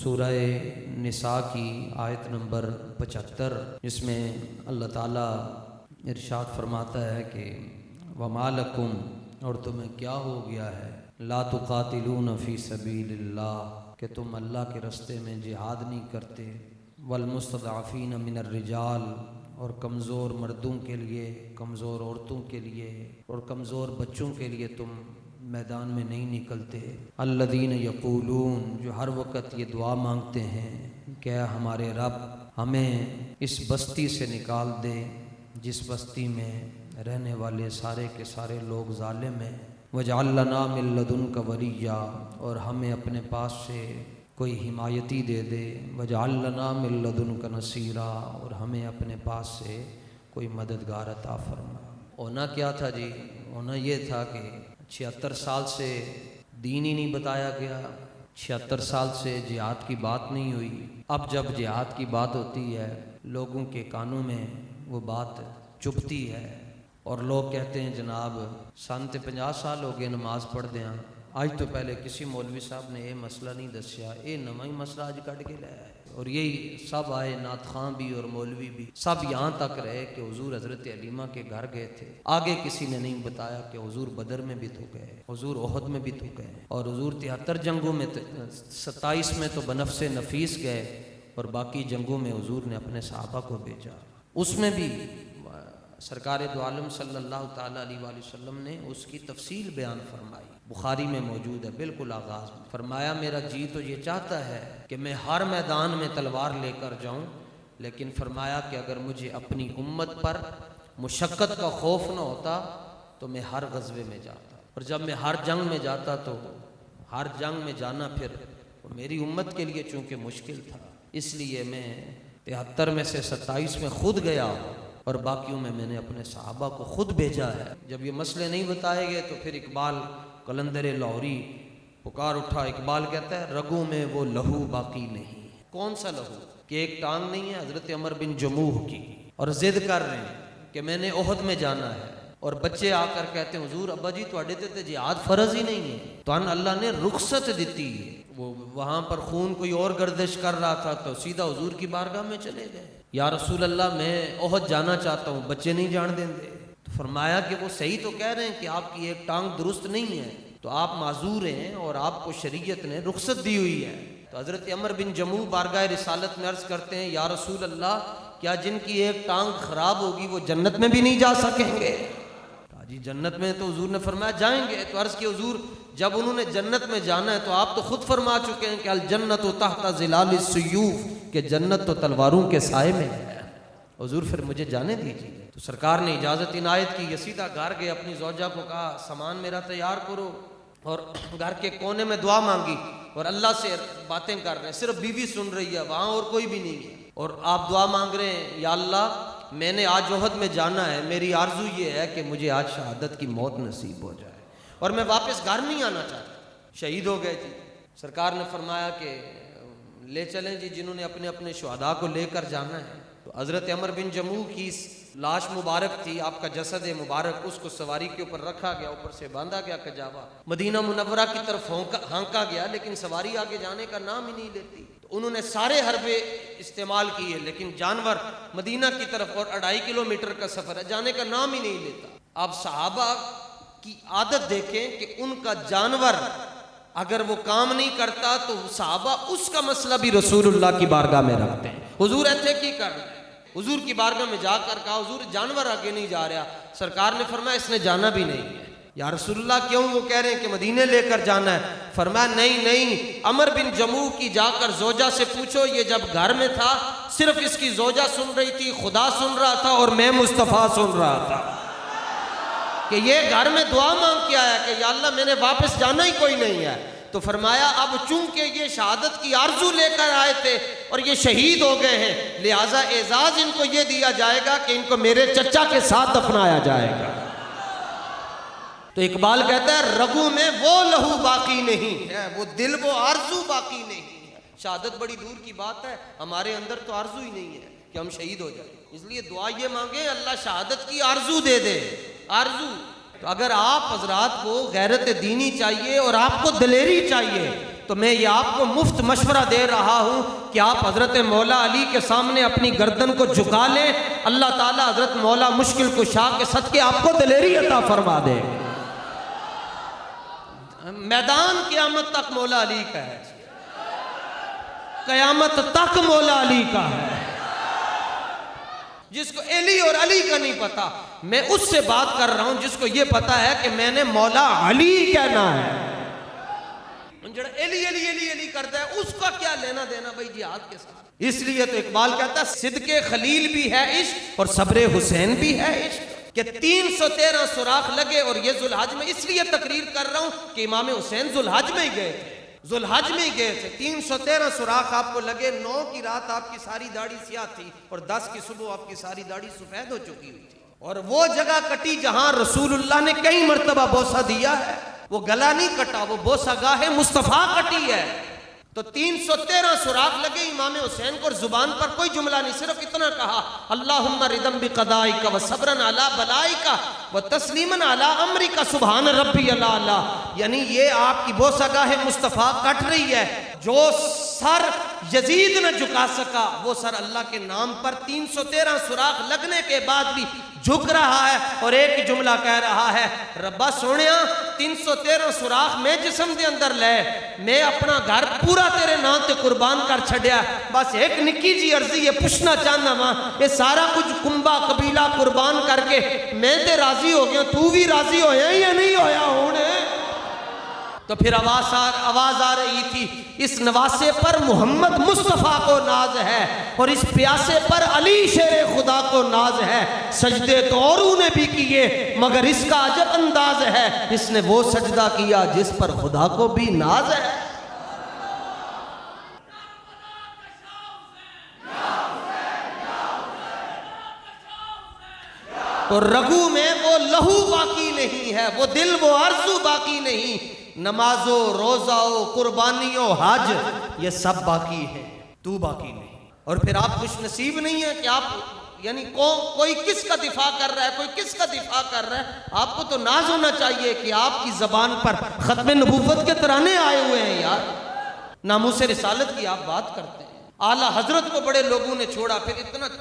سورہ نساء کی آیت نمبر 75، جس میں اللہ تعالیٰ ارشاد فرماتا ہے کہ وَمَا لَكُمْ، اور تمہیں کیا ہو گیا ہے، لَا تُقَاتِلُونَ فِي سَبِيلِ اللَّهِ، کہ تم اللہ کے رستے میں جہاد نہیں کرتے، وَالْمُسْتَضْعَفِينَ مِنَ الرِّجَالِ، اور کمزور مردوں کے لیے، کمزور عورتوں کے لیے اور کمزور بچوں کے لیے تم میدان میں نہیں نکلتے، الذین یقولون، جو ہر وقت یہ دعا مانگتے ہیں کہ اے ہمارے رب ہمیں اس بستی سے نکال دے جس بستی میں رہنے والے سارے کے سارے لوگ ظالم ہیں، وَاجْعَلْ لَنَا مِن لَّدُنْكَ وَلِيًّا، اور ہمیں اپنے پاس سے کوئی حمایتی دے دے، وَاجْعَلْ لَنَا مِن لَّدُنْكَ نَصِيرًا، اور ہمیں اپنے پاس سے کوئی مددگار عطا فرما۔ ہونا کیا تھا جی؟ ہونا یہ تھا کہ 76 سال سے دین ہی نہیں بتایا گیا، 76 سال سے جہاد کی بات نہیں ہوئی۔ اب جب جہاد کی بات ہوتی ہے لوگوں کے کانوں میں وہ بات چبھتی ہے اور لوگ کہتے ہیں جناب سنتے 50 سال ہو گئے نماز پڑھ دیاں، آج تو پہلے کسی مولوی صاحب نے یہ مسئلہ نہیں دسیا، یہ نواں ہی مسئلہ آج کٹ کے لے آئے، اور یہی سب آئے، نعت خواں بھی اور مولوی بھی، سب یہاں تک رہے کہ حضور حضرت علیمہ کے گھر گئے تھے، آگے کسی نے نہیں بتایا کہ حضور بدر میں بھی تو گئے، حضور احد میں بھی تو گئے، اور حضور 73 جنگوں میں 27 میں تو بنفس نفیس گئے، اور باقی جنگوں میں حضور نے اپنے صحابہ کو بھیجا، اس میں بھی سرکار دو عالم صلی اللہ تعالیٰ علیہ وآلہ وسلم نے اس کی تفصیل بیان فرمائی، بخاری میں موجود ہے، بالکل آغاز میں فرمایا میرا جی تو یہ چاہتا ہے کہ میں ہر میدان میں تلوار لے کر جاؤں، لیکن فرمایا کہ اگر مجھے اپنی امت پر مشقت کا خوف نہ ہوتا تو میں ہر غزوے میں جاتا، اور جب میں ہر جنگ میں جاتا تو ہر جنگ میں جانا پھر میری امت کے لیے چونکہ مشکل تھا، اس لیے میں 73 میں سے 27 میں خود گیا اور باقیوں میں نے اپنے صحابہ کو خود بھیجا ہے۔ جب یہ مسئلے نہیں بتائے گئے تو پھر اقبال قلندر لاہوری پکار اٹھا، اقبال کہتا ہے رگوں میں وہ لہو باقی نہیں، کون سا لہو؟ کہ ایک ٹانگ نہیں ہے حضرت عمر بن جموح کی، اور ضد کر رہے ہیں کہ میں نے احد میں جانا ہے، اور بچے آ کر کہتے ہیں حضور ابا جی تواڈے تے جہاد فرض ہی نہیں ہے، تو اللہ نے رخصت دیتی ہے، وہ وہاں پر خون کوئی اور گردش کر رہا تھا تو سیدھا حضور کی بارگاہ میں چلے گئے، یا رسول اللہ میں احد جانا چاہتا ہوں، بچے نہیں جان دیں دے، تو فرمایا کہ وہ صحیح تو کہہ رہے ہیں کہ آپ کی ایک ٹانگ درست نہیں ہے، تو آپ معذور ہیں اور آپ کو شریعت نے رخصت دی ہوئی ہے۔ تو حضرت عمر بن جموح بارگاہ رسالت میں عرض کرتے ہیں یا رسول اللہ کیا جن کی ایک ٹانگ خراب ہوگی وہ جنت میں بھی نہیں جا سکیں گے؟ جی جنت میں تو حضور نے فرمایا جائیں گے، تو عرض کی حضور جب انہوں نے جنت میں جانا ہے تو آپ تو خود فرما چکے ہیں کہ الجنت تحت ظلال السیوف، کہ جنت تو تلواروں کے سائے میں ہے، حضور پھر مجھے جانے دیجیے۔ تو سرکار نے اجازت عنایت کی، یہ سیدھا گھر گئے، اپنی زوجہ کو کہا سامان میرا تیار کرو، اور گھر کے کونے میں دعا مانگی اور اللہ سے باتیں کر رہے ہیں، صرف بیوی سن رہی ہے وہاں اور کوئی بھی نہیں ہے، اور آپ دعا مانگ رہے ہیں یا اللہ میں نے آج احد میں جانا ہے، میری آرزو یہ ہے کہ مجھے آج شہادت کی موت نصیب ہو جائے اور میں واپس گھر نہیں آنا چاہتا۔ شہید ہو گئے جی، سرکار نے فرمایا کہ لے چلیں جی جنہوں نے اپنے اپنے شہداء کو لے کر جانا ہے۔ تو حضرت عمر بن جموح کی لاش مبارک تھی، آپ کا جسد مبارک، اس کو سواری کے اوپر رکھا گیا، اوپر سے باندھا گیا کجاوا، مدینہ منورہ کی طرف ہانکا گیا، لیکن سواری آگے جانے کا نام ہی نہیں لیتی۔ تو انہوں نے سارے حربے استعمال کیے لیکن جانور مدینہ کی طرف، اور 2.5 کلومیٹر کا سفر ہے، جانے کا نام ہی نہیں لیتا۔ آپ صحابہ کی عادت دیکھیں کہ ان کا جانور اگر وہ کام نہیں کرتا تو صحابہ اس کا مسئلہ بھی رسول اللہ کی بارگاہ میں رکھتے ہیں، حضور ایتھے کی کر رہے ہیں، حضور کی بارگاہ میں جا کر کہا حضور جانور آگے نہیں جا رہا، سرکار نے فرمایا اس نے جانا بھی نہیں ہے۔ یا رسول اللہ کیوں؟ وہ کہہ رہے ہیں کہ مدینے لے کر جانا ہے، فرمایا نہیں، عمر بن جموح کی جا کر زوجہ سے پوچھو، یہ جب گھر میں تھا صرف اس کی زوجہ سن رہی تھی، خدا سن رہا تھا اور میں مصطفیٰ سن رہا تھا، کہ یہ گھر میں دعا مانگ کے آیا کہ یا اللہ میں نے واپس جانا ہی کوئی نہیں ہے۔ تو فرمایا اب چونکہ یہ شہادت کی آرزو لے کر آئے تھے اور یہ شہید ہو گئے ہیں، لہٰذا اعزاز ان کو یہ دیا جائے گا کہ ان کو میرے چچا کے ساتھ دفنایا جائے گا۔ تو اقبال کہتا ہے رگوں میں وہ لہو باقی نہیں ہے، وہ دل وہ آرزو باقی نہیں ہے۔ شہادت بڑی دور کی بات ہے، ہمارے اندر تو آرزو ہی نہیں ہے کہ ہم شہید ہو جائیں، اس لیے دعا یہ مانگے اللہ شہادت کی آرزو دے دے، آرزو۔ تو اگر آپ حضرات کو غیرت دینی چاہیے اور آپ کو دلیری چاہیے تو میں یہ آپ کو مفت مشورہ دے رہا ہوں کہ آپ حضرت مولا علی کے سامنے اپنی گردن کو جھکا لیں، اللہ تعالیٰ حضرت مولا مشکل کشا کے صدقے آپ کو دلیری عطا فرما دے۔ میدان قیامت تک مولا علی کا ہے، قیامت تک مولا علی کا ہے۔ جس کو علی اور علی کا نہیں پتا، میں اس سے بات کر رہا ہوں جس کو یہ پتا ہے کہ میں نے مولا علی کہنا ہے۔ جڑا علی علی علی علی کرتا ہے اس کا کیا لینا دینا بھائی جہاد کے ساتھ؟ اس لیے تو اقبال کہتا ہے صدق خلیل بھی ہے عشق اور صبر حسین بھی ہے عشق، کہ 313 سوراخ لگے۔ اور یہ ذوالحج میں اس لیے تقریر کر رہا ہوں کہ امام حسین ذوالحج میں ہی گئے تھے، ذوالحج میں ہی گئے تھے۔ 313 سوراخ آپ کو لگے، 9 کی رات آپ کی ساری داڑھی سیاہ تھی اور 10 کی صبح آپ کی ساری داڑھی سفید ہو چکی ہوئی تھی، اور وہ جگہ کٹی جہاں رسول اللہ نے کئی مرتبہ بوسہ دیا ہے، وہ گلا نہیں کٹا، وہ بوسہ گاہ مصطفیٰ کٹی ہے۔ تو 313 سوراخ لگے امام حسین کو، اور زبان پر کوئی جملہ نہیں، صرف اتنا کہا اللہم ردم بقضائک و صبرن علی بلائک و تسلیمن علی امرک سبحان ربی الاعلی۔ یعنی یہ آپ کی بوسہ گاہ مصطفیٰ کٹ رہی ہے، جو سر یزید نہ جھکا سکا وہ سر اللہ کے نام پر 313 سوراخ لگنے کے بعد بھی جھک رہا ہے، اور ایک جملہ کہہ رہا ہے ربا سونیا 313 سوراخ میں جسم دے اندر لے، میں اپنا گھر پورا تیرے نام تے قربان کر چھڑیا، بس ایک نکی جی عرضی یہ پوچھنا چاہنا ماں، یہ سارا کچھ کنبہ قبیلہ قربان کر کے میں تے راضی ہو گیا، تو بھی راضی ہویا یا نہیں ہویا ہونے؟ تو پھر آواز آ رہی تھی اس نواسے پر محمد مصطفیٰ کو ناز ہے، اور اس پیاسے پر علی شیر خدا کو ناز ہے، سجدے تو اوروں نے بھی کیے مگر اس کا عجب انداز ہے، اس نے وہ سجدہ کیا جس پر خدا کو بھی ناز ہے۔ تو رگو میں وہ لہو باقی نہیں ہے، وہ دل وہ آرزو باقی نہیں، نماز و روزہ و قربانی و حج یہ سب باقی ہے، تو باقی نہیں۔ اور پھر آپ خوش نصیب نہیں ہیں کہ آپ یعنی کوئی کس کا دفاع کر رہا ہے، کوئی کس کا دفاع کر رہا ہے، آپ کو تو ناز ہونا چاہیے کہ آپ کی زبان پر ختم نبوت کے ترانے آئے ہوئے ہیں یار، ناموس رسالت کی آپ بات کرتے ہیں۔ اعلیٰ حضرت کو بڑے لوگوں نے چھوڑا،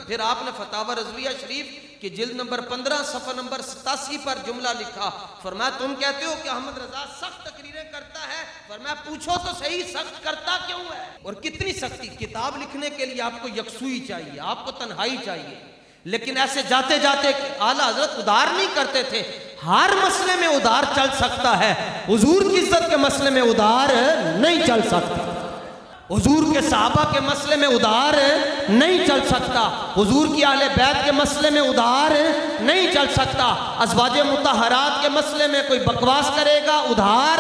پھر آپ نے فتاوی رضویہ شریف کی جلد نمبر 15 صفحہ نمبر 87 پر جملہ لکھا، فرمایا تم کہتے ہو کہ احمد رضا سخت تقریریں کرتا ہے، فرمایا پوچھو تو صحیح سخت کرتا کیوں ہے، اور کتنی سختی؟ کتاب لکھنے کے لیے آپ کو یکسوئی چاہیے، آپ کو تنہائی چاہیے، لیکن ایسے جاتے جاتے اعلیٰ حضرت ادار نہیں کرتے تھے۔ ہر مسئلے میں ادار چل سکتا ہے، حضور کی عزت کے مسئلے میں ادار نہیں چل سکتا، حضور کے صحابہ کے مسئلے میں ادار نہیں چل سکتا، حضور کی اہل بیت کے مسئلے میں ادار نہیں چل سکتا، ازواج مطہرات کے مسئلے میں کوئی بکواس کرے گا ادھار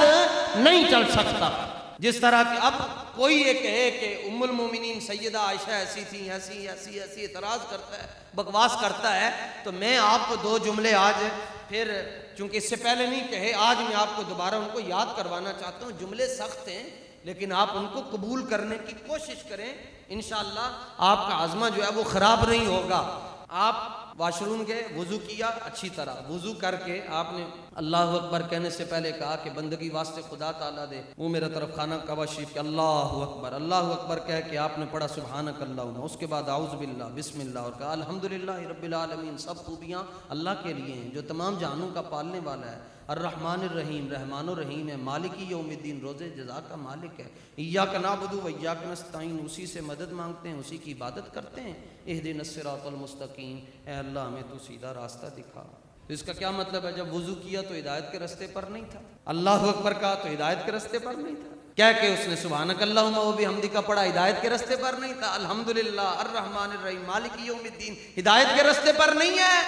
نہیں چل سکتا۔ جس طرح کہ اب کوئی یہ کہے کہ ام المومنین سیدہ عائشہ ایسی تھی، ایسی ایسی ایسی اعتراض کرتا ہے، بکواس کرتا ہے، تو میں آپ کو 2 جملے آج پھر چونکہ اس سے پہلے نہیں کہے، آج میں آپ کو دوبارہ ان کو یاد کروانا چاہتا ہوں۔ جملے سخت ہیں لیکن آپ ان کو قبول کرنے کی کوشش کریں، انشاءاللہ آپ کا عزمہ جو ہے وہ خراب نہیں ہوگا۔ آپ واش روم گئے، وضو کیا، اچھی طرح وضو کر کے آپ نے اللہ اکبر کہنے سے پہلے کہا کہ بندگی واسطے خدا تعالیٰ دے وہ میرا طرف خانہ کعبہ شریف کہ اللہ اکبر کہہ کے آپ نے پڑھا سبحانک اللہم، اس کے بعد اعوذ باللہ بسم اللہ، اور کہا الحمدللہ رب العالمین، سب خوبیاں اللہ کے لیے ہیں جو تمام جہانوں کا پالنے والا ہے، الرحمن الرحیم، رحمان الرحیم ہے، مالکی یوم الدین، روز جزا کا مالک ہے، ایاک نعبد و ایاک نستعین، اسی سے مدد مانگتے ہیں، اسی کی عبادت کرتے ہیں، اہدنا الصراط المستقیم، اے اللہ ہمیں تو سیدھا راستہ دکھا۔ تو اس کا کیا مطلب ہے؟ جب وضو کیا تو ہدایت کے راستے پر نہیں تھا، اللہ اکبر کہا تو ہدایت کے راستے پر نہیں تھا، کیا کہ اس نے سبحانک اللہم و بحمدک پڑھا، ہدایت کے راستے پر نہیں تھا، الحمدللہ الرحمن الرحیم مالک یوم الدین ہدایت کے راستے پر نہیں ہے۔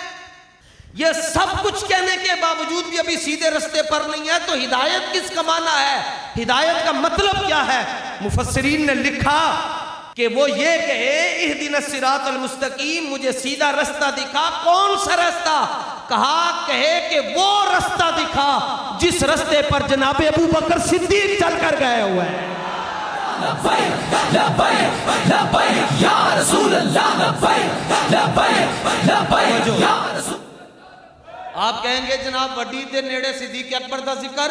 یہ سب کچھ کہنے کے باوجود بھی ابھی سیدھے راستے پر نہیں ہے، تو ہدایت کس کا معنی ہے؟ ہدایت کا مطلب کیا ہے؟ مفسرین نے لکھا کہ وہ یہ کہے اہدنا الصراط المستقیم، مجھے سیدھا راستہ دکھا۔ کون سا راستہ؟ کہے کہ وہ راستہ دکھا جس راستے پر جناب ابو بکر صدیق چل کر گئے ہوئے ہیں۔ لبیک لبیک لبیک یا رسول اللہ، لبیک لبیک لبیک یا رسول۔ آپ کہیں گے جناب وڈی دے نیڑے صدیق اکبر دا ذکر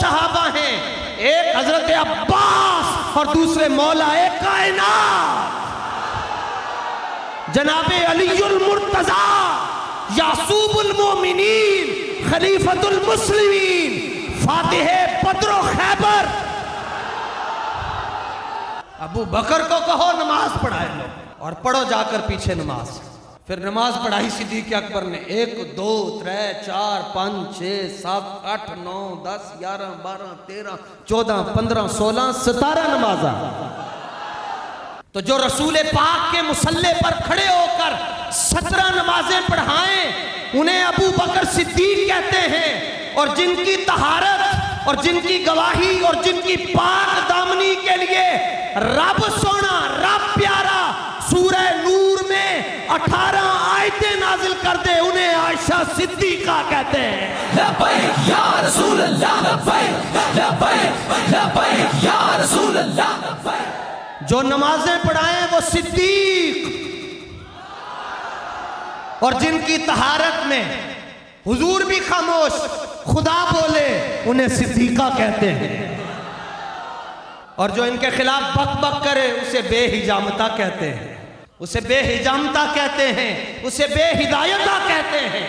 صحابہ ہیں، ایک حضرت عباس اور دوسرے مولا کائنات جناب علی المرتضیٰ یعصوب المومنین خلیفۃ المسلمین فاتح بدر و خیبر۔ ابو بکر کو کہو نماز پڑھائے لو اور پڑھو جا کر پیچھے نماز۔ پھر نماز پڑھائی صدیق اکبر نے 1 2 3 4 5 6 7 8 9 10 11 12 13 14 15 16 17 نمازاں۔ تو جو رسول پاک کے مصلی پر کھڑے ہو کر 17 نمازیں پڑھائیں انہیں ابو بکر صدیق کہتے ہیں، اور جن کی طہارت اور جن کی گواہی اور جن کی پاک دامنی کے لیے رب سونا رب پیارا سورہ نور میں 18 آیتیں نازل کر دے انہیں عائشہ صدیقہ کہتے ہیں۔ لبیک یا رسول اللہ، لبیک لبیک لبیک یا رسول اللہ، لبیک۔ جو نمازیں پڑھائیں وہ صدیق، اور جن کی طہارت میں حضور بھی خاموش خدا بولے انہیں صدیقہ کہتے ہیں، اور جو ان کے خلاف بک بک کرے اسے بے حجامتہ کہتے ہیں، اسے بے حجامتہ کہتے ہیں، اسے بے ہدایتہ کہتے ہیں،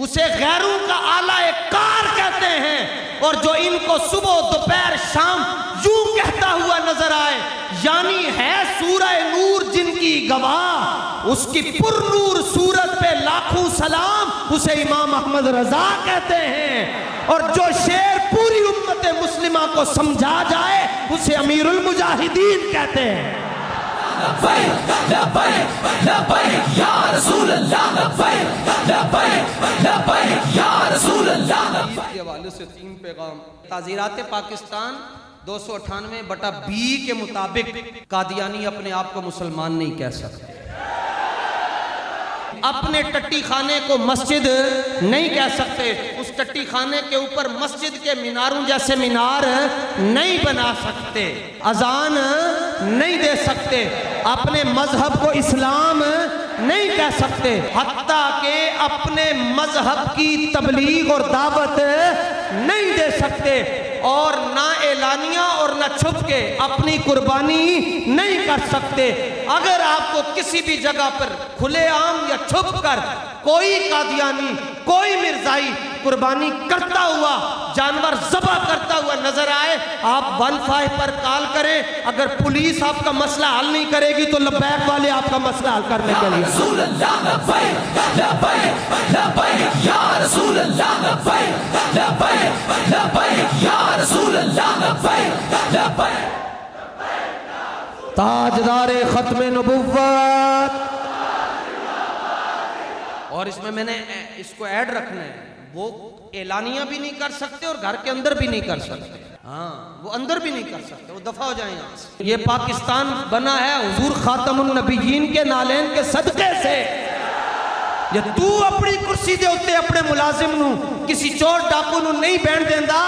اسے غیروں کا اعلیٰ کار کہتے ہیں۔ اور جو ان کو صبح دوپہر شام یوں کہتا ہوا نظر آئے یعنی ہے سورہ نور جن کی گواہ، اس کی پر نور صورت پہ لاکھوں سلام، اسے امام احمد رضا کہتے ہیں۔ اور جو شعر پوری امت مسلمہ کو سمجھا جائے اسے امیر المجاہدین کہتے ہیں۔ لبیک لبیک لبیک یا رسول اللہ، لبیک لبیک لبیک یا رسول اللہ، لبیک۔ کے حوالے سے 3 پیغام۔ تعزیرات پاکستان 298/B کے مطابق قادیانی اپنے آپ کو مسلمان نہیں کہہ سکتے، اپنے ٹٹی خانے کو مسجد نہیں کہہ سکتے، اس ٹٹی خانے کے اوپر مسجد کے میناروں جیسے مینار نہیں بنا سکتے، اذان نہیں دے سکتے، اپنے مذہب کو اسلام نہیں کہہ سکتے، حتیٰ کہ اپنے مذہب کی تبلیغ اور دعوت نہیں دے سکتے، اور نہ اعلانیہ اور نہ چھپ کے اپنی قربانی نہیں کر سکتے۔ اگر آپ کو کسی بھی جگہ پر کھلے عام یا چھپ کر کوئی قادیانی کوئی مرزائی قربانی کرتا ہوا جانور ذبح کرتا ہوا نظر آئے آپ 15 پر کال کریں، اگر پولیس آپ کا مسئلہ حل نہیں کرے گی تو لبیک والے آپ کا مسئلہ حل کرنے کے لیے۔ رسول اللہ، لبیک لبیک لبیک یا رسول اللہ، لبیک لبیک لبیک یا رسول اللہ، لبیک لبیک۔ تاجدار ختم نبوت، اور اس میں نے اس کو ایڈ رکھنا ہے، وہ اعلانیہ بھی نہیں کر سکتے اور گھر کے اندر بھی نہیں کر سکتے، ہاں وہ اندر بھی نہیں کر سکتے، وہ دفع ہو جائیں یہاں سے۔ یہ پاکستان بنا ہے حضور خاتم النبیین کے نالین کے صدقے سے۔ ਜੇ ਤੂੰ ਆਪਣੀ ਕੁਰਸੀ ਦੇ ਉੱਤੇ ਆਪਣੇ ਮੁਲਾਜ਼ਮ ਨੂੰ ਕਿਸੇ ਚੋਰ ਡਾਕੂ ਨੂੰ ਨਹੀਂ ਬੈਠਣ ਦਿੰਦਾ,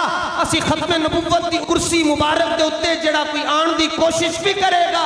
ਅਸੀਂ ਖਤਮ ਨਬੂਵਤ ਦੀ ਕੁਰਸੀ ਮੁਬਾਰਕ ਦੇ ਉੱਤੇ ਜਿਹੜਾ ਕੋਈ ਆਉਣ ਦੀ ਕੋਸ਼ਿਸ਼ ਵੀ ਕਰੇਗਾ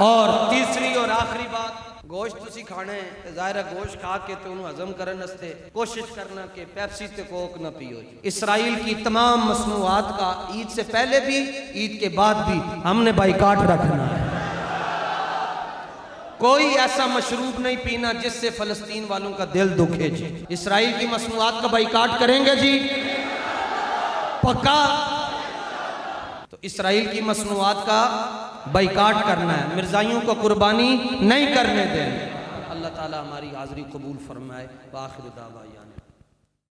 اور تیسری اور آخری بات، گوشت تسی کھانا ہے، ظاہر ہے گوشت کھا کے تو انہوں ہضم کرنے نستے کوشش کرنا کہ پیپسی تے کوک نہ پیو۔ اسرائیل کی تمام مصنوعات کا عید سے پہلے بھی عید کے بعد بھی ہم نے بائیکاٹ رکھنا ہے۔ کوئی ایسا مشروب نہیں پینا جس سے فلسطین والوں کا دل دکھے جی۔ اسرائیل کی مصنوعات کا بائیکاٹ کریں گے جی، پکا؟ تو اسرائیل کی مصنوعات کا بائیکاٹ کرنا ہے، مرزائیوں کو قربانی نہیں کرنے دیں۔ اللہ تعالی ہماری حاضری قبول فرمائے۔ وآخر دعوانا